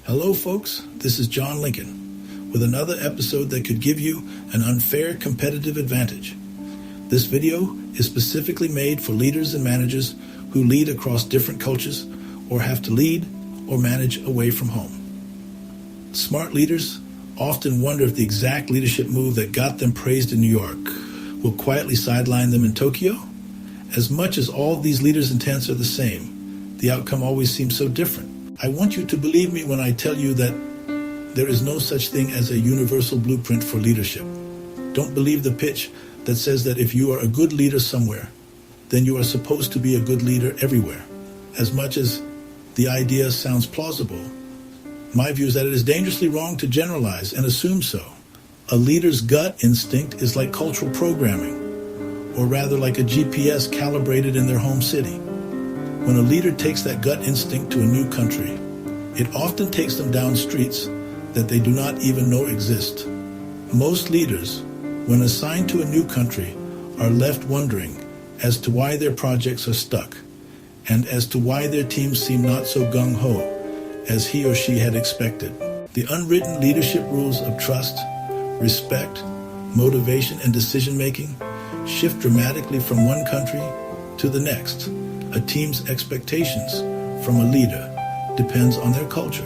Hello folks, this is John Lincoln with another episode that could give you an unfair competitive advantage. This video is specifically made for leaders and managers who lead across different cultures or have to lead or manage away from home. Smart leaders often wonder if the exact leadership move that got them praised in New York will quietly sideline them in Tokyo. As much as all of these leaders' intents are the same, the outcome always seems so different. I want you to believe me when I tell you that there is no such thing as a universal blueprint for leadership. Don't believe the pitch that says that if you are a good leader somewhere, then you are supposed to be a good leader everywhere. As much as the idea sounds plausible, my view is that it is dangerously wrong to generalize and assume so. A leader's gut instinct is like cultural programming, or rather like a GPS calibrated in their home city. When a leader takes that gut instinct to a new country, it often takes them down streets that they do not even know exist. Most leaders, when assigned to a new country, are left wondering as to why their projects are stuck and as to why their teams seem not so gung-ho as he or she had expected. The unwritten leadership rules of trust, respect, motivation, and decision-making shift dramatically from one country to the next. A team's expectations from a leader depends on their culture.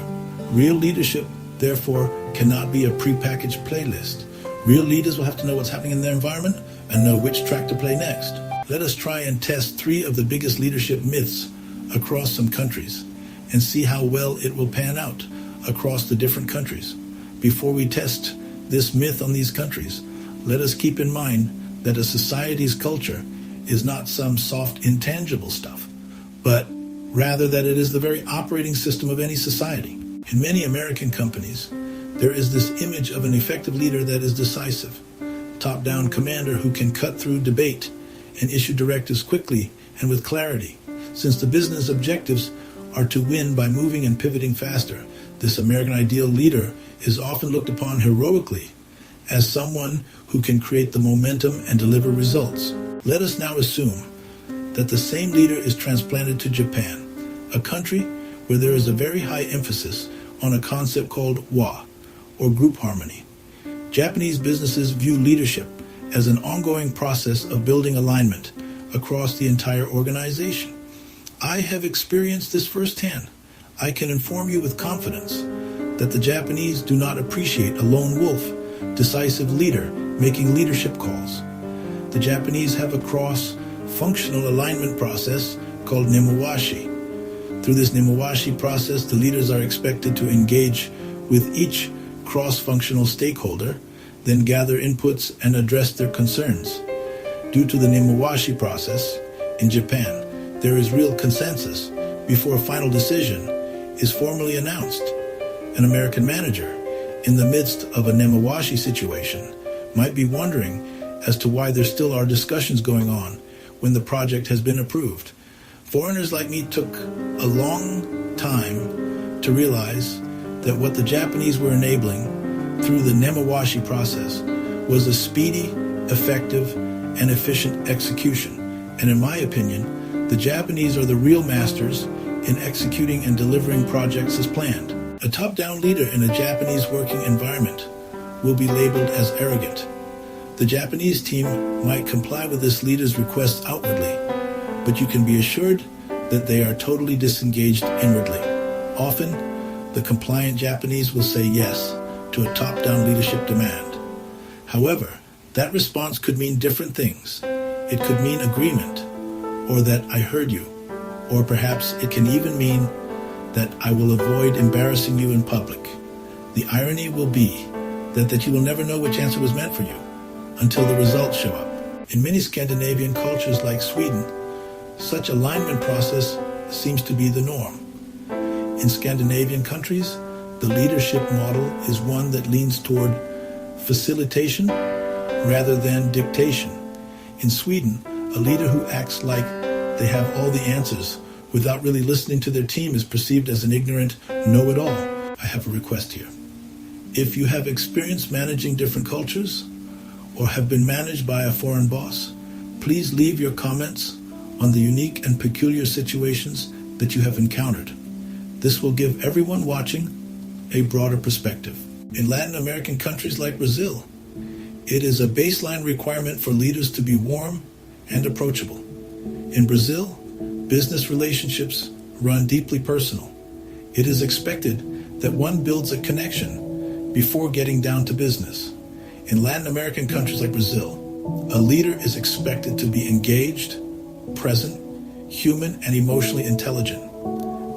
Real leadership, therefore, cannot be a prepackaged playlist. Real leaders will have to know what's happening in their environment and know which track to play next. Let us try and test 3 of the biggest leadership myths across some countries and see how well it will pan out across the different countries. Before we test this myth on these countries, let us keep in mind that a society's culture is not some soft, intangible stuff, but rather that it is the very operating system of any society. In many American companies, there is this image of an effective leader that is decisive, top-down commander who can cut through debate and issue directives quickly and with clarity. Since the business objectives are to win by moving and pivoting faster, this American ideal leader is often looked upon heroically as someone who can create the momentum and deliver results. Let us now assume that the same leader is transplanted to Japan, a country where there is a very high emphasis on a concept called wa, or group harmony. Japanese businesses view leadership as an ongoing process of building alignment across the entire organization. I have experienced this firsthand. I can inform you with confidence that the Japanese do not appreciate a lone wolf, decisive leader making leadership calls. The Japanese have a cross-functional alignment process called nemawashi. Through this nemawashi process, the leaders are expected to engage with each cross-functional stakeholder, then gather inputs and address their concerns. Due to the nemawashi process, in Japan, there is real consensus before a final decision is formally announced. An American manager, in the midst of a nemawashi situation, might be wondering as to why there still are discussions going on when the project has been approved. Foreigners like me took a long time to realize that what the Japanese were enabling through the nemawashi process was a speedy, effective, and efficient execution. And in my opinion, the Japanese are the real masters in executing and delivering projects as planned. A top-down leader in a Japanese working environment will be labeled as arrogant. The Japanese team might comply with this leader's requests outwardly, but you can be assured that they are totally disengaged inwardly. Often, the compliant Japanese will say yes to a top-down leadership demand. However, that response could mean different things. It could mean agreement, or that I heard you, or perhaps it can even mean that I will avoid embarrassing you in public. The irony will be that you will never know which answer was meant for you until the results show up. In many Scandinavian cultures like Sweden, such alignment process seems to be the norm. In Scandinavian countries, the leadership model is one that leans toward facilitation rather than dictation. In Sweden, a leader who acts like they have all the answers without really listening to their team is perceived as an ignorant know-it-all. I have a request here. If you have experience managing different cultures or have been managed by a foreign boss, please leave your comments on the unique and peculiar situations that you have encountered. This will give everyone watching a broader perspective. In Latin American countries like Brazil, it is a baseline requirement for leaders to be warm and approachable. In Brazil, business relationships run deeply personal. It is expected that one builds a connection before getting down to business. In Latin American countries like Brazil, a leader is expected to be engaged, present, human, and emotionally intelligent.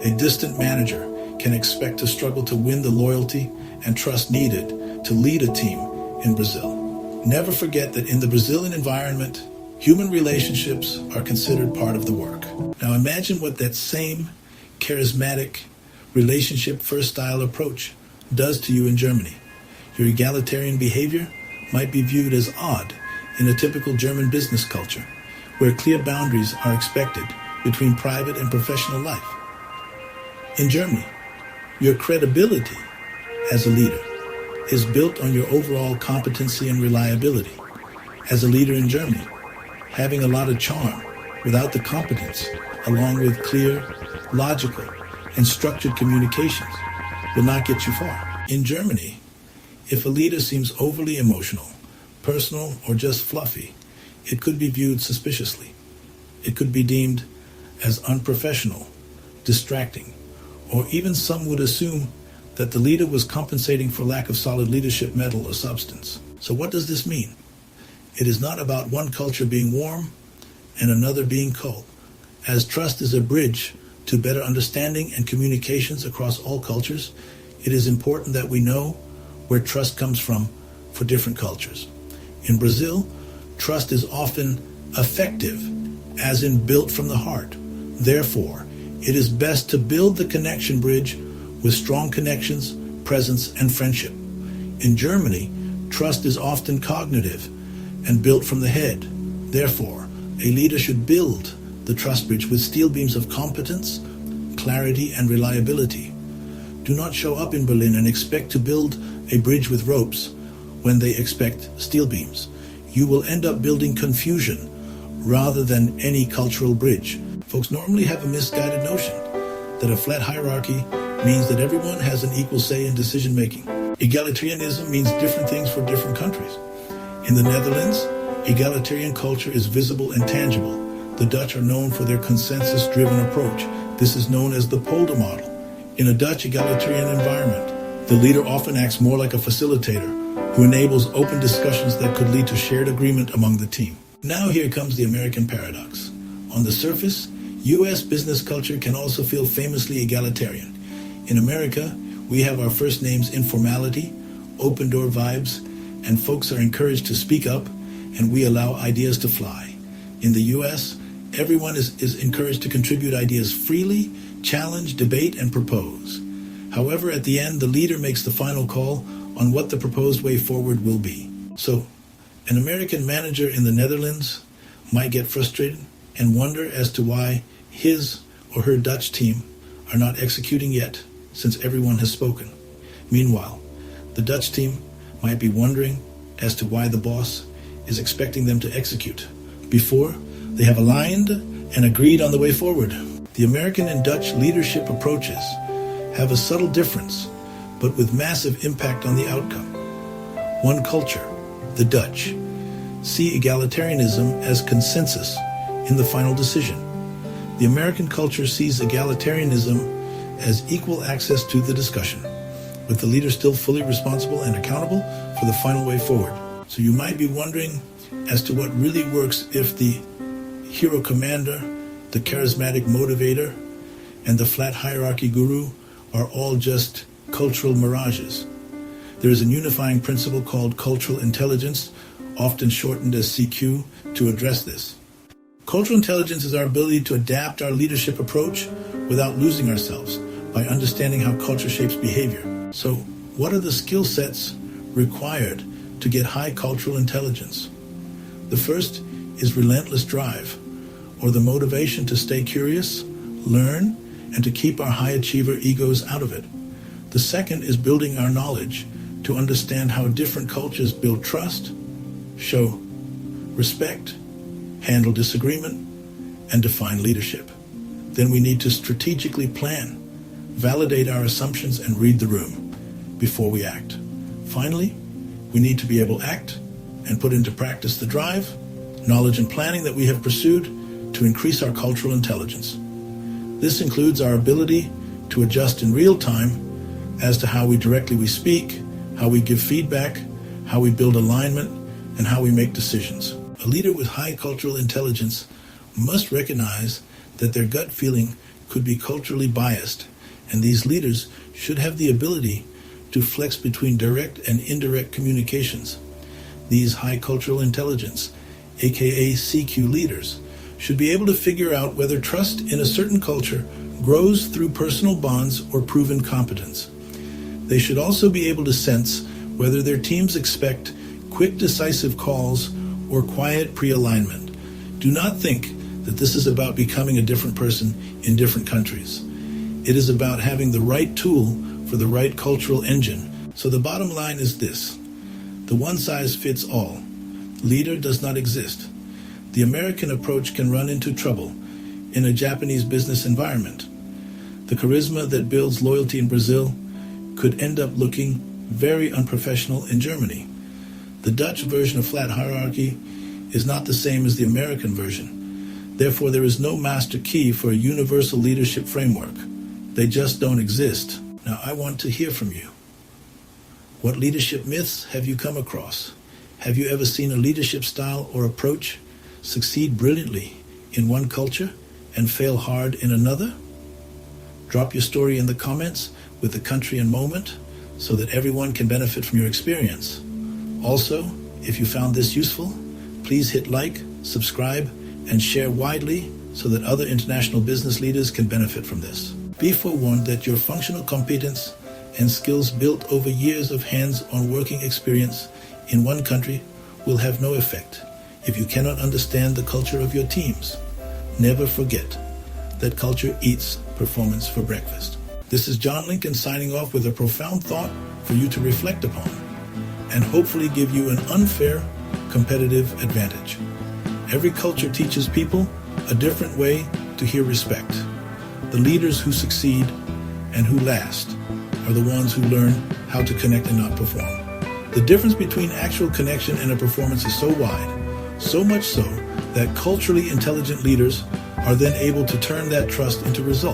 A distant manager can expect to struggle to win the loyalty and trust needed to lead a team in Brazil. Never forget that in the Brazilian environment, human relationships are considered part of the work. Now imagine what that same charismatic relationship first style approach does to you in Germany. Your egalitarian behavior might be viewed as odd in a typical German business culture, where clear boundaries are expected between private and professional life. In Germany, your credibility as a leader is built on your overall competency and reliability. As a leader in Germany, having a lot of charm without the competence, along with clear, logical, and structured communications, will not get you far. In Germany, if a leader seems overly emotional, personal, or just fluffy, it could be viewed suspiciously. It could be deemed as unprofessional, distracting, or even some would assume that the leader was compensating for lack of solid leadership mettle or substance. So what does this mean? It is not about one culture being warm and another being cold, as trust is a bridge to better understanding and communications across all cultures. It is important that we know where trust comes from for different cultures. In Brazil, trust is often affective, as in built from the heart. Therefore, it is best to build the connection bridge with strong connections, presence, and friendship. In Germany, trust is often cognitive and built from the head. Therefore, a leader should build the trust bridge with steel beams of competence, clarity, and reliability. Do not show up in Berlin and expect to build a bridge with ropes when they expect steel beams. You will end up building confusion rather than any cultural bridge. Folks normally have a misguided notion that a flat hierarchy means that everyone has an equal say in decision making. Egalitarianism means different things for different countries. In the Netherlands, egalitarian culture is visible and tangible. The Dutch are known for their consensus-driven approach. This is known as the polder model. In a Dutch egalitarian environment, the leader often acts more like a facilitator who enables open discussions that could lead to shared agreement among the team. Now here comes the American paradox. On the surface, U.S. business culture can also feel famously egalitarian. In America, we have our first names informality, open door vibes, and folks are encouraged to speak up, and we allow ideas to fly. In the U.S., everyone is encouraged to contribute ideas freely, challenge, debate, and propose. However, at the end, the leader makes the final call on what the proposed way forward will be. So, an American manager in the Netherlands might get frustrated and wonder as to why his or her Dutch team are not executing yet, since everyone has spoken. Meanwhile, the Dutch team might be wondering as to why the boss is expecting them to execute before they have aligned and agreed on the way forward. The American and Dutch leadership approaches have a subtle difference, but with massive impact on the outcome. One culture, the Dutch, see egalitarianism as consensus in the final decision. The American culture sees egalitarianism as equal access to the discussion, with the leader still fully responsible and accountable for the final way forward. So you might be wondering as to what really works if the hero commander, the charismatic motivator, and the flat hierarchy guru are all just cultural mirages. There is a unifying principle called cultural intelligence, often shortened as CQ, to address this. Cultural intelligence is our ability to adapt our leadership approach without losing ourselves by understanding how culture shapes behavior. So, what are the skill sets required to get high cultural intelligence? The first is relentless drive, or the motivation to stay curious, learn, and to keep our high achiever egos out of it. The second is building our knowledge to understand how different cultures build trust, show respect, handle disagreement, and define leadership. Then we need to strategically plan, validate our assumptions, and read the room. before we act. Finally, we need to be able to act and put into practice the drive, knowledge, and planning that we have pursued to increase our cultural intelligence. This includes our ability to adjust in real time as to how we directly speak, how we give feedback, how we build alignment, and how we make decisions. A leader with high cultural intelligence must recognize that their gut feeling could be culturally biased, and these leaders should have the ability to flex between direct and indirect communications. These high cultural intelligence, aka CQ leaders, should be able to figure out whether trust in a certain culture grows through personal bonds or proven competence. They should also be able to sense whether their teams expect quick, decisive calls or quiet pre-alignment. Do not think that this is about becoming a different person in different countries. It is about having the right tool for the right cultural engine. So the bottom line is this: the one-size-fits-all leader does not exist. The American approach can run into trouble in a Japanese business environment. The charisma that builds loyalty in Brazil could end up looking very unprofessional in Germany. The Dutch version of flat hierarchy is not the same as the American version. Therefore, there is no master key for a universal leadership framework. They just don't exist. Now, I want to hear from you. What leadership myths have you come across? Have you ever seen a leadership style or approach succeed brilliantly in one culture and fail hard in another? Drop your story in the comments with the country and moment so that everyone can benefit from your experience. Also, if you found this useful, please hit like, subscribe, and share widely so that other international business leaders can benefit from this. Be forewarned that your functional competence and skills built over years of hands-on working experience in one country will have no effect if you cannot understand the culture of your teams. Never forget that culture eats performance for breakfast. This is John Lincoln signing off with a profound thought for you to reflect upon and hopefully give you an unfair competitive advantage. Every culture teaches people a different way to hear respect. The leaders who succeed and who last are the ones who learn how to connect and not perform. The difference between actual connection and a performance is so wide, so much so that culturally intelligent leaders are then able to turn that trust into results.